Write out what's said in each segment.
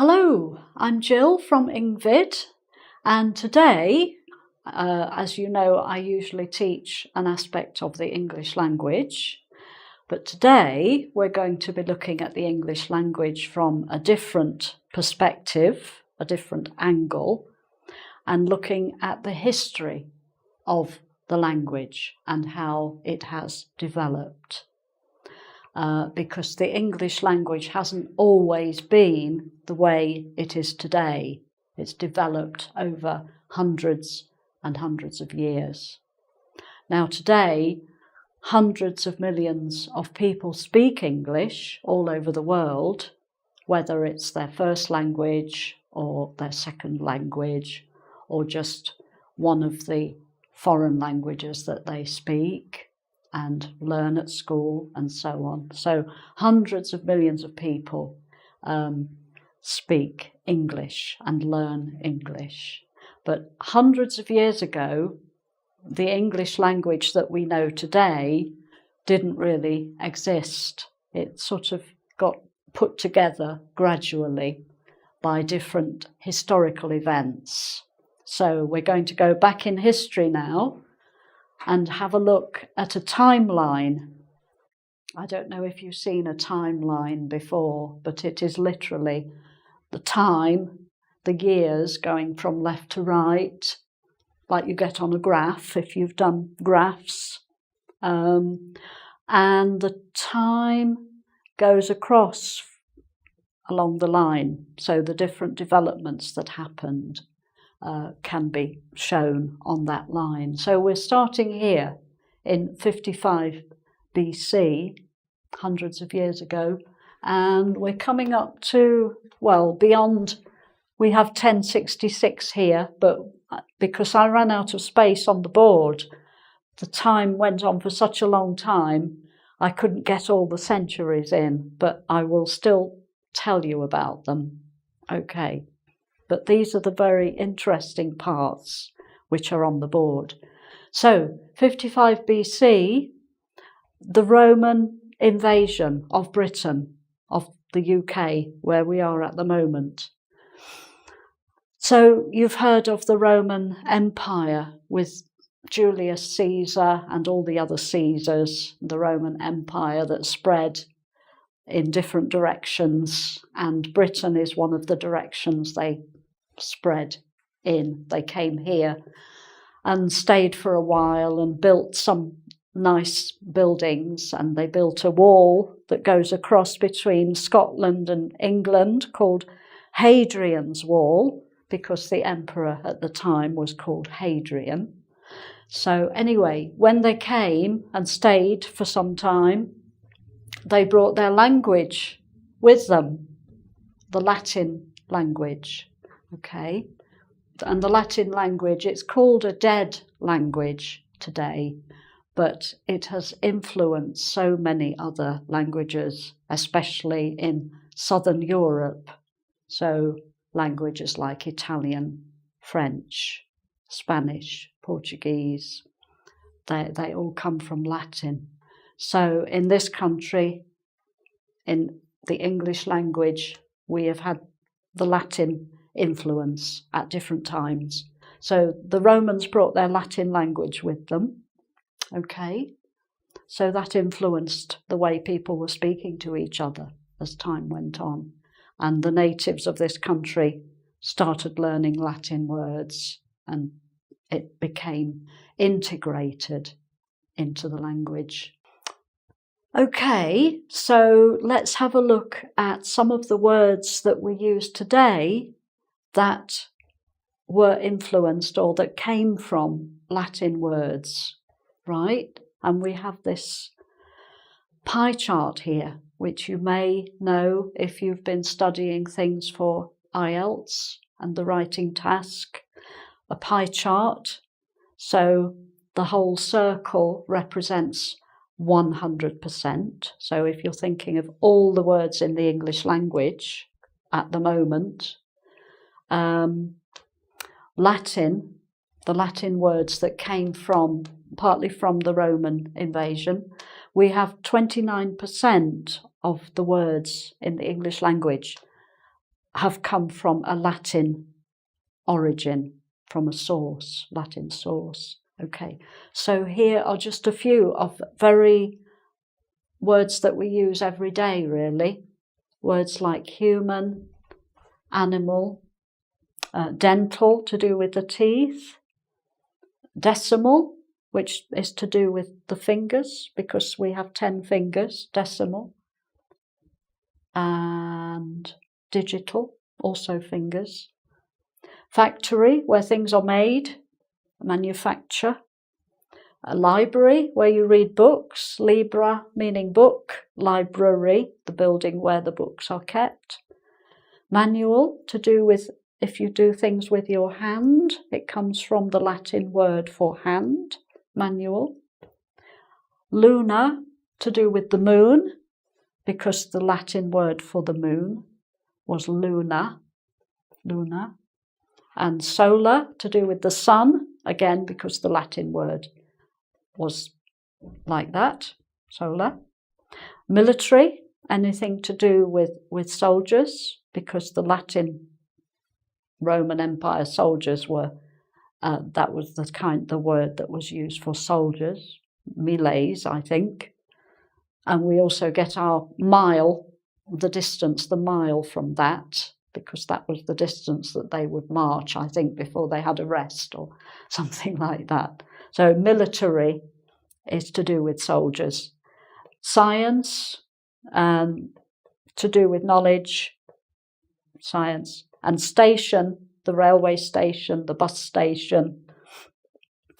Hello, I'm Jill from Ingvid, and today, as you know, I usually teach an aspect of the English language, but today we're going to be looking at the English language from a different perspective, a different angle, and looking at the history of the language and how it has developed. Because the English language hasn't always been the way it is today. It's developed over hundreds and hundreds of years. Now today, hundreds of millions of people speak English all over the world, whether it's their first language or their second language or just one of the foreign languages that they speak and learn at school and so on. So hundreds of millions of people speak English and learn English. But hundreds of years ago, the English language that we know today didn't really exist. It sort of got put together gradually by different historical events. So we're going to go back in history now and have a look at a timeline. I don't know if you've seen a timeline before, but it is literally the time, the years going from left to right, like you get on a graph if you've done graphs. And the time goes across along the line, so the different developments that happened can be shown on that line. So we're starting here in 55 BC, hundreds of years ago, and we're coming up to, well, beyond, we have 1066 here, but because I ran out of space on the board, the time went on for such a long time, I couldn't get all the centuries in, but I will still tell you about them. Okay. But these are the very interesting parts which are on the board. So, 55 BC, the Roman invasion of Britain, of the UK, where we are at the moment. So, you've heard of the Roman Empire with Julius Caesar and all the other Caesars, the Roman Empire that spread in different directions, and Britain is one of the directions they spread in. They came here and stayed for a while and built some nice buildings, and they built a wall that goes across between Scotland and England called Hadrian's Wall, because the emperor at the time was called Hadrian. So anyway, when they came and stayed for some time, they brought their language with them, the Latin language. Okay, and the Latin language, it's called a dead language today, but it has influenced so many other languages, especially in Southern Europe. So languages like Italian, French, Spanish, Portuguese, they all come from Latin. So in this country, in the English language, we have had the Latin influence at different times. So the Romans brought their Latin language with them. Okay, so that influenced the way people were speaking to each other as time went on. And the natives of this country started learning Latin words, and it became integrated into the language. Okay, so let's have a look at some of the words that we use today that were influenced or that came from Latin words, right? And we have this pie chart here, which you may know if you've been studying things for IELTS and the writing task. A pie chart, so the whole circle represents 100%. So if you're thinking of all the words in the English language at the moment, Latin, the Latin words that came from, partly from the Roman invasion, we have 29% of the words in the English language have come from a Latin origin, from a source, Latin source. Okay, so here are just a few of very words that we use every day, really. Words like human, animal, dental, to do with the teeth, decimal, which is to do with the fingers, because we have 10 fingers, decimal, and digital, also fingers. Factory, where things are made, manufacture. A library, where you read books, libra meaning book, library, the building where the books are kept. Manual, to do with if you do things with your hand, it comes from the Latin word for hand, manual. Lunar, to do with the moon, because the Latin word for the moon was luna. And solar, to do with the sun, again because the Latin word was like that, solar. Military, anything to do with soldiers, because the Latin Roman Empire soldiers were, that was the word that was used for soldiers, miles, I think. And we also get our mile, the distance, the mile from that, because that was the distance that they would march, I think, before they had a rest or something like that. So military is to do with soldiers. Science, to do with knowledge, science. And station, the railway station, the bus station,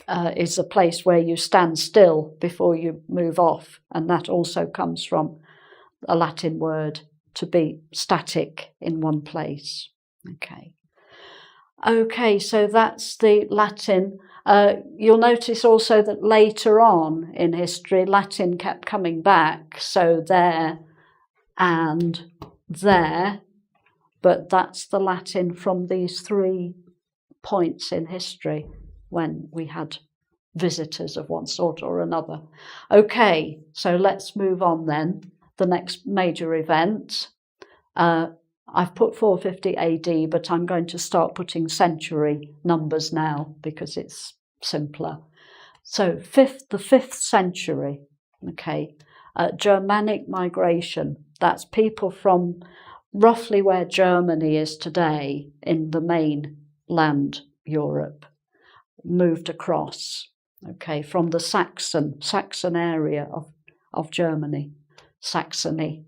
is a place where you stand still before you move off. And that also comes from a Latin word, to be static in one place. Okay, so that's the Latin. You'll notice also that later on in history, Latin kept coming back. So there and there. But that's the Latin from these 3 points in history when we had visitors of one sort or another. Okay, so let's move on then. The next major event. I've put 450 AD, but I'm going to start putting century numbers now because it's simpler. So the 5th century, okay, Germanic migration. That's people from roughly where Germany is today in the mainland Europe, moved across, okay, from the Saxon area of Germany, Saxony.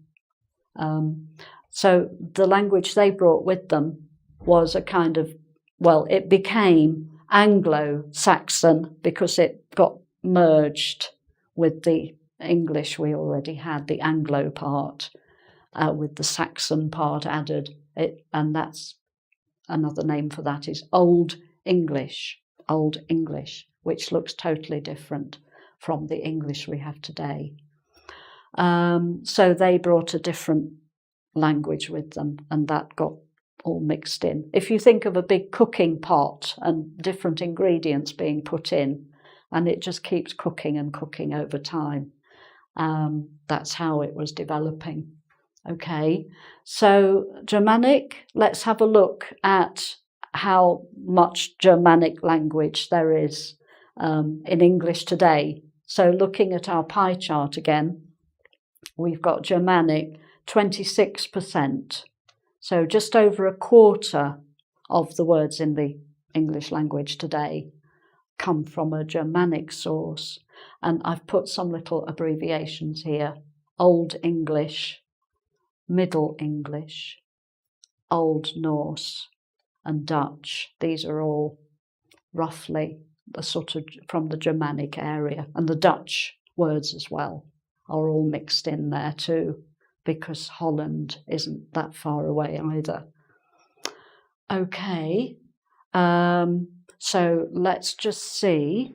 So the language they brought with them was a kind of, well, it became Anglo-Saxon because it got merged with the English we already had, the Anglo part, with the Saxon part added. And that's another name for that is Old English, which looks totally different from the English we have today. So they brought a different language with them, and that got all mixed in. If you think of a big cooking pot and different ingredients being put in, and it just keeps cooking and cooking over time, that's how it was developing. Okay, so Germanic, let's have a look at how much Germanic language there is in English today. So looking at our pie chart again, we've got Germanic 26%. So just over a quarter of the words in the English language today come from a Germanic source. And I've put some little abbreviations here. Old English, Middle English, Old Norse, and Dutch. These are all roughly the sort of from the Germanic area. And the Dutch words as well are all mixed in there too, because Holland isn't that far away either. Okay, so let's just see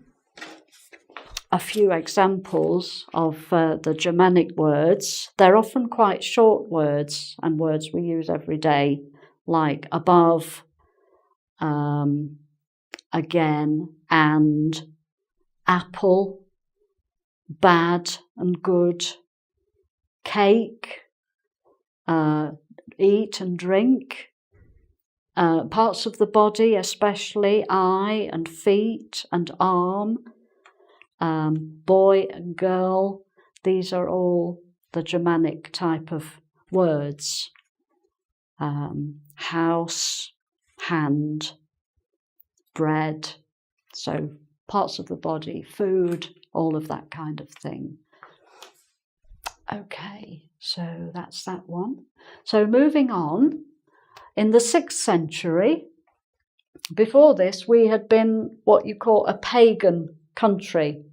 a few examples of the Germanic words. They're often quite short words and words we use every day, like above, again, and apple, bad and good, cake, eat and drink, parts of the body, especially eye and feet and arm, boy and girl. These are all the Germanic type of words. House, hand, bread, so parts of the body, food, all of that kind of thing. Okay, so that's that one. So moving on, in the 6th century, before this, we had been what you call a pagan country,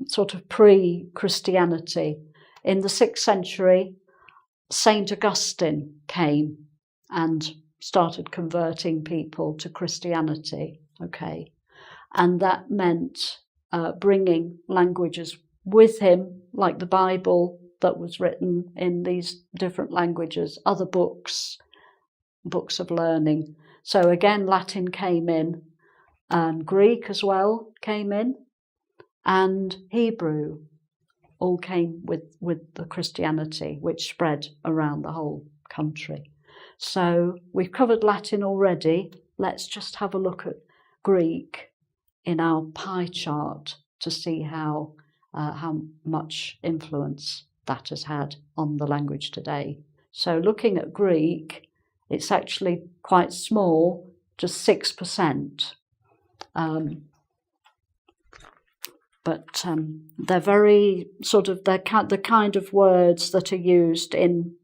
sort of pre-Christianity. In the 6th century, St. Augustine came and started converting people to Christianity, okay? And that meant bringing languages with him, like the Bible that was written in these different languages, other books of learning. So again, Latin came in, and Greek as well came in, and Hebrew all came with the Christianity, which spread around the whole country. So we've covered Latin already. Let's just have a look at Greek in our pie chart to see how much influence that has had on the language today. So looking at Greek, it's actually quite small, just 6%. But they're very sort of, they're the kind of words that are used in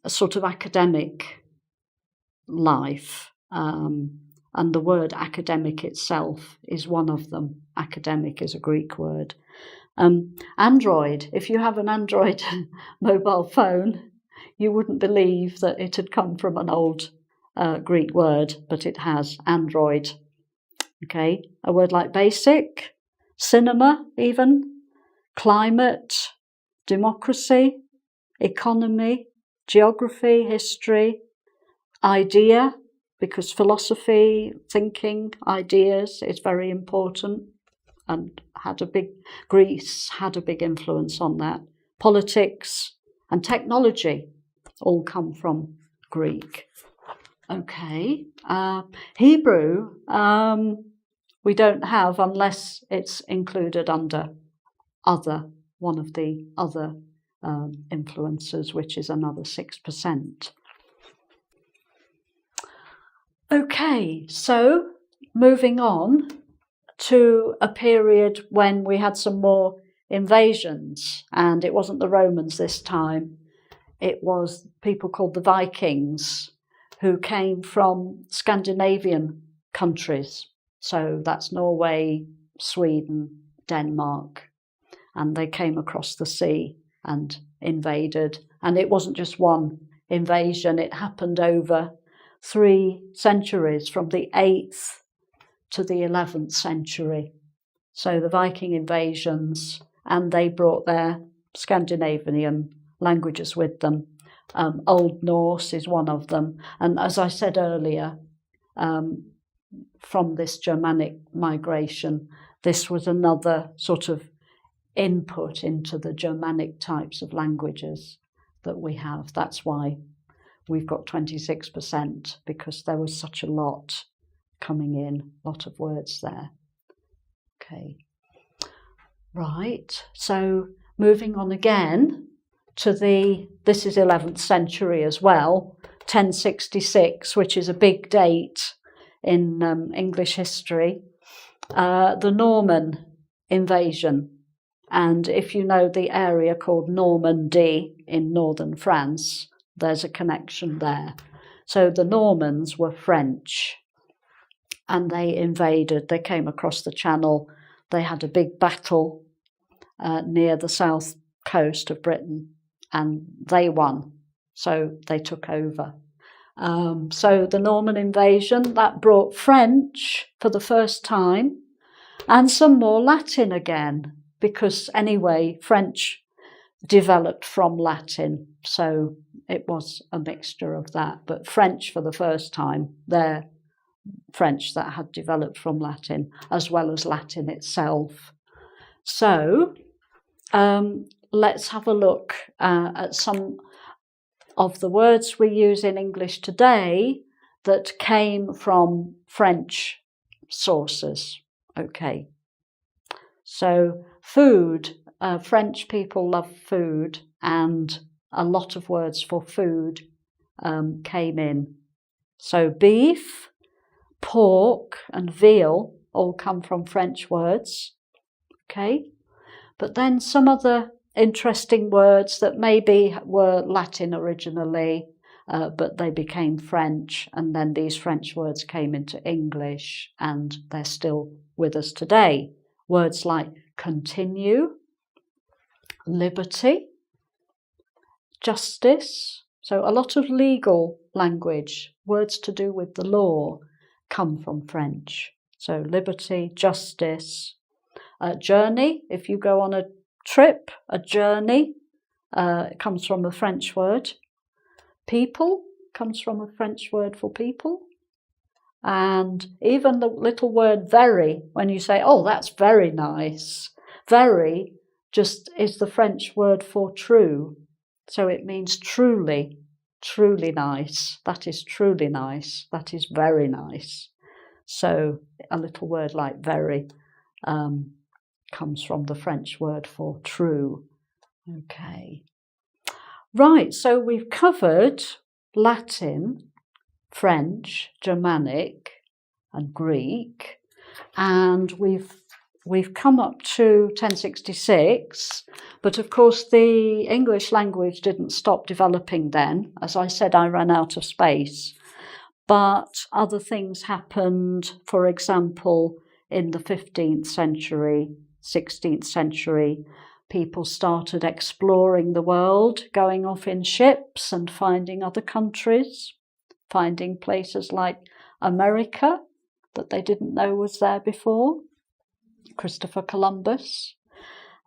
a sort of academic life. And the word academic itself is one of them. Academic is a Greek word. Android, if you have an Android mobile phone, you wouldn't believe that it had come from an old Greek word, but it has, Android. Okay, a word like basic, cinema even, climate, democracy, economy, geography, history, idea, because philosophy, thinking, ideas is very important, and Greece had a big influence on that. Politics and technology all come from Greek. Okay, Hebrew we don't have unless it's included under other, one of the other influences, which is another 6%. Okay, so moving on to a period when we had some more invasions, and it wasn't the Romans this time, it was people called the Vikings who came from Scandinavian countries. So that's Norway, Sweden, Denmark, and they came across the sea and invaded. And it wasn't just one invasion, it happened over 3 centuries, from the 8th to the 11th century. So the Viking invasions, and they brought their Scandinavian languages with them. Old Norse is one of them. And as I said earlier, from this Germanic migration, this was another sort of input into the Germanic types of languages that we have. That's why we've got 26%, because there was such a lot coming in, a lot of words there. Okay, right, so moving on again to this is 11th century as well, 1066, which is a big date in English history, the Norman invasion. And if you know the area called Normandy in northern France, there's a connection there. So the Normans were French, and they invaded, they came across the Channel, they had a big battle near the south coast of Britain, and they won, so they took over. So the Norman invasion, that brought French for the first time, and some more Latin again, because anyway, French developed from Latin, so it was a mixture of that. But French for the first time, they're French that had developed from Latin, as well as Latin itself. So let's have a look at some of the words we use in English today that came from French sources. Okay. So food, French people love food, and a lot of words for food came in. So beef, pork, and veal all come from French words. Okay. But then some other interesting words that maybe were Latin originally, but they became French, and then these French words came into English, and they're still with us today. Words like continue, liberty, justice. So a lot of legal language, words to do with the law, come from French. So liberty, justice, journey. If you go on a trip, a journey, it comes from a French word. People comes from a French word for people. And even the little word very, when you say, oh, that's very nice, very just is the French word for true. So it means truly, truly nice. That is truly nice. That is very nice. So a little word like very comes from the French word for true. Okay. Right, so we've covered Latin, French, Germanic, and Greek, and we've come up to 1066, but of course the English language didn't stop developing then. As I said, I ran out of space, but other things happened. For example, in the 15th century, 16th century, people started exploring the world, going off in ships and finding other countries, finding places like America that they didn't know was there before, Christopher Columbus.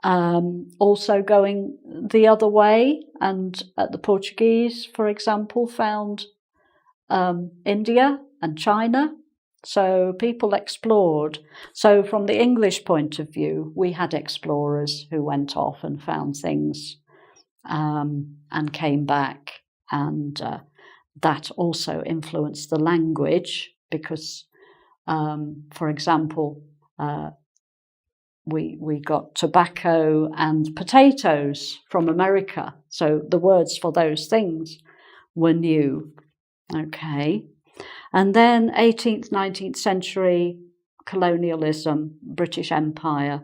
Also going the other way, and the Portuguese, for example, found India and China. So people explored. So from the English point of view, we had explorers who went off and found things and came back. And that also influenced the language because, for example, we got tobacco and potatoes from America. So the words for those things were new. Okay. And then 18th, 19th century colonialism, British Empire,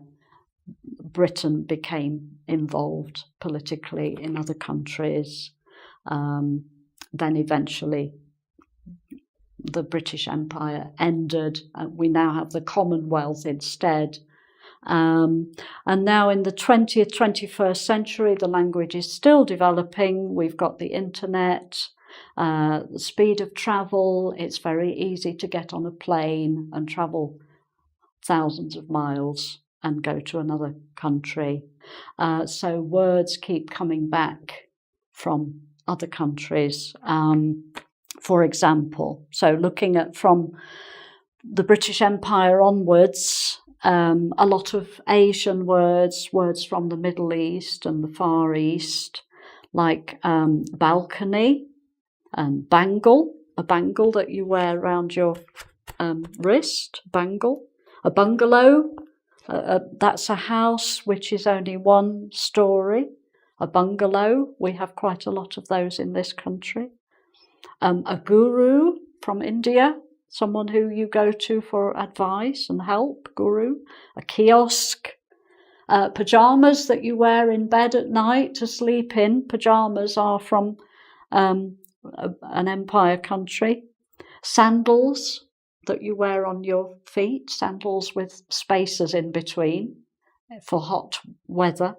Britain became involved politically in other countries. Then eventually the British Empire ended. We now have the Commonwealth instead. And now in the 20th, 21st century, the language is still developing. We've got the internet. The speed of travel, it's very easy to get on a plane and travel thousands of miles and go to another country. So words keep coming back from other countries. For example, so looking at from the British Empire onwards, a lot of Asian words from the Middle East and the Far East, like balcony, and bangle, a bangle that you wear around your wrist, bangle. A bungalow, that's a house which is only one story. A bungalow, we have quite a lot of those in this country. A guru from India, someone who you go to for advice and help, guru. A kiosk. Pyjamas that you wear in bed at night to sleep in. Pyjamas are from an empire country. Sandals that you wear on your feet, sandals with spaces in between for hot weather.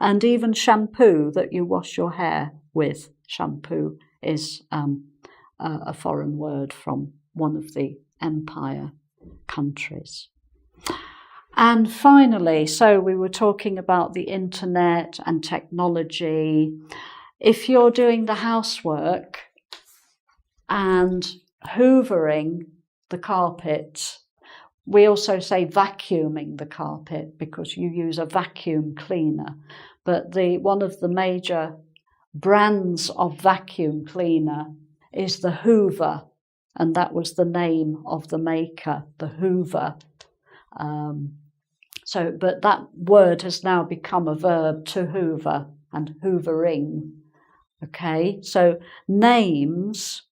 And even shampoo that you wash your hair with. Shampoo is a foreign word from one of the empire countries. And finally, so we were talking about the internet and technology. If you're doing the housework and hoovering the carpet, we also say vacuuming the carpet because you use a vacuum cleaner. But one of the major brands of vacuum cleaner is the Hoover. and that was the name of the maker, the Hoover. But that word has now become a verb, to hoover and hoovering. Okay, so names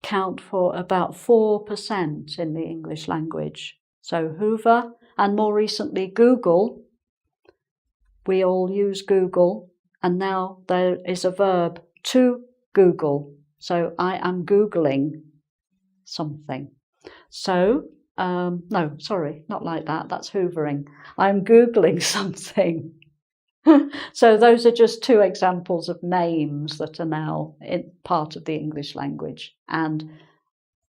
count for about 4% in the English language. So Hoover, and more recently Google. We all use Google, and now there is a verb, to Google. So I am Googling something. So, no, sorry, not like that. That's hoovering. I'm Googling something. So those are just two examples of names that are now part of the English language, and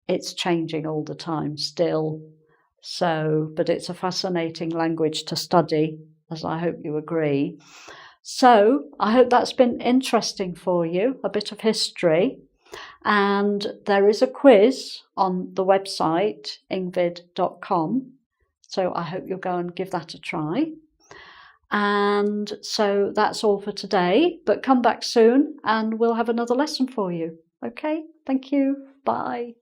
it's changing all the time still. So, but it's a fascinating language to study, as I hope you agree. So I hope that's been interesting for you, a bit of history. And there is a quiz on the website, ingvid.com. So I hope you'll go and give that a try. And so that's all for today, but come back soon and we'll have another lesson for you. Okay, thank you. Bye.